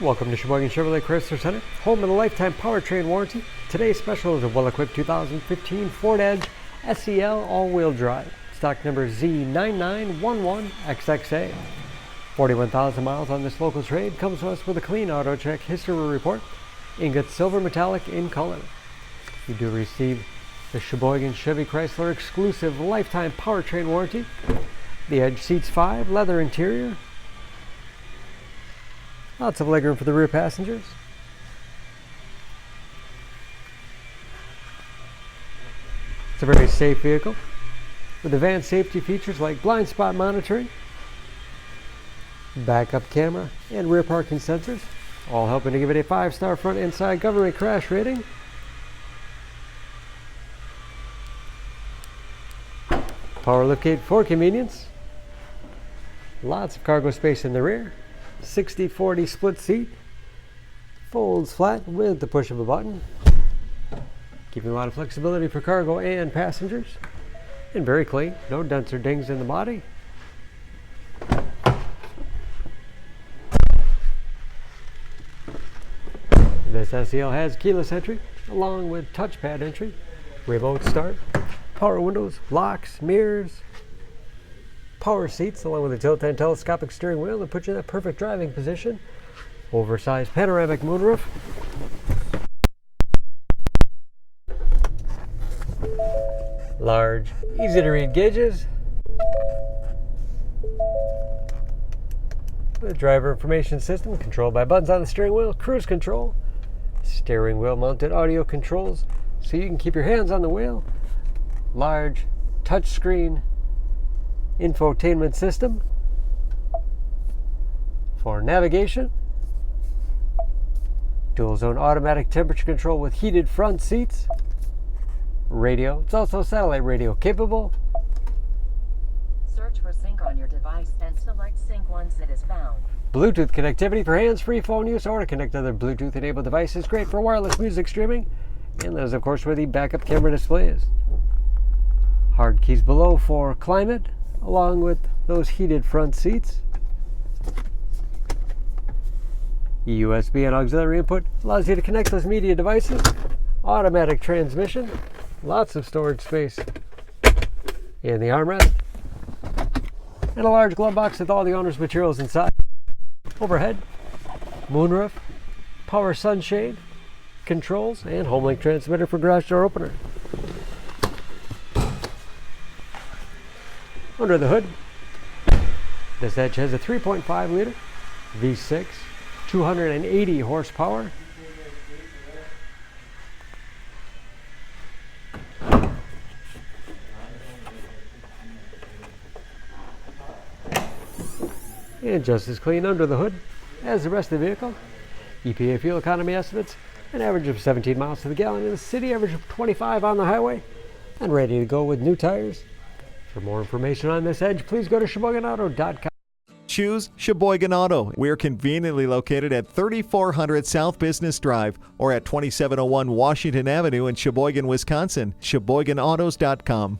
Welcome to Sheboygan Chevrolet Chrysler Center, home of the lifetime powertrain warranty. Today's special is a well-equipped 2015 Ford Edge SEL all-wheel drive. Stock number Z9911XXA. 41,000 miles on this local trade. Comes to us with a clean auto check history report. Ingot silver metallic in color. You do receive the Sheboygan Chevy Chrysler exclusive lifetime powertrain warranty. The Edge seats 5, leather interior. Lots of legroom for the rear passengers. It's a very safe vehicle with advanced safety features like blind spot monitoring, backup camera, and rear parking sensors, all helping to give it a 5-star front and side government crash rating. Power liftgate for convenience. Lots of cargo space in the rear. 60/40 split seat. Folds flat with the push of a button. Giving a lot of flexibility for cargo and passengers. And very clean. No dents or dings in the body. This SEL has keyless entry along with touchpad entry, remote start, power windows, locks, mirrors, power seats along with a tilt and telescopic steering wheel that puts you in that perfect driving position. Oversized panoramic moonroof. Large, easy to read gauges. The driver information system controlled by buttons on the steering wheel, cruise control, steering wheel mounted audio controls so you can keep your hands on the wheel. Large touchscreen infotainment system for navigation. Dual zone automatic temperature control with heated front seats. Radio. It's also satellite radio capable. Search for sync on your device and select sync once it is found. Bluetooth connectivity for hands-free phone use or to connect to other Bluetooth-enabled devices. Great for wireless music streaming. And that is, of course, where the backup camera display is. Hard keys below for climate, along with those heated front seats. USB and auxiliary input allows you to connect those media devices. Automatic transmission. Lots of storage space in the armrest. And a large glove box with all the owner's materials inside. Overhead, moonroof, power sunshade, controls, and HomeLink transmitter for garage door opener. Under the hood, this Edge has a 3.5 liter V6, 280 horsepower. And just as clean under the hood as the rest of the vehicle. EPA fuel economy estimates an average of 17 miles to the gallon in the city, average of 25 on the highway, and ready to go with new tires. For more information on this Edge, please go to SheboyganAuto.com. Choose Sheboygan Auto. We're conveniently located at 3400 South Business Drive or at 2701 Washington Avenue in Sheboygan, Wisconsin. SheboyganAutos.com.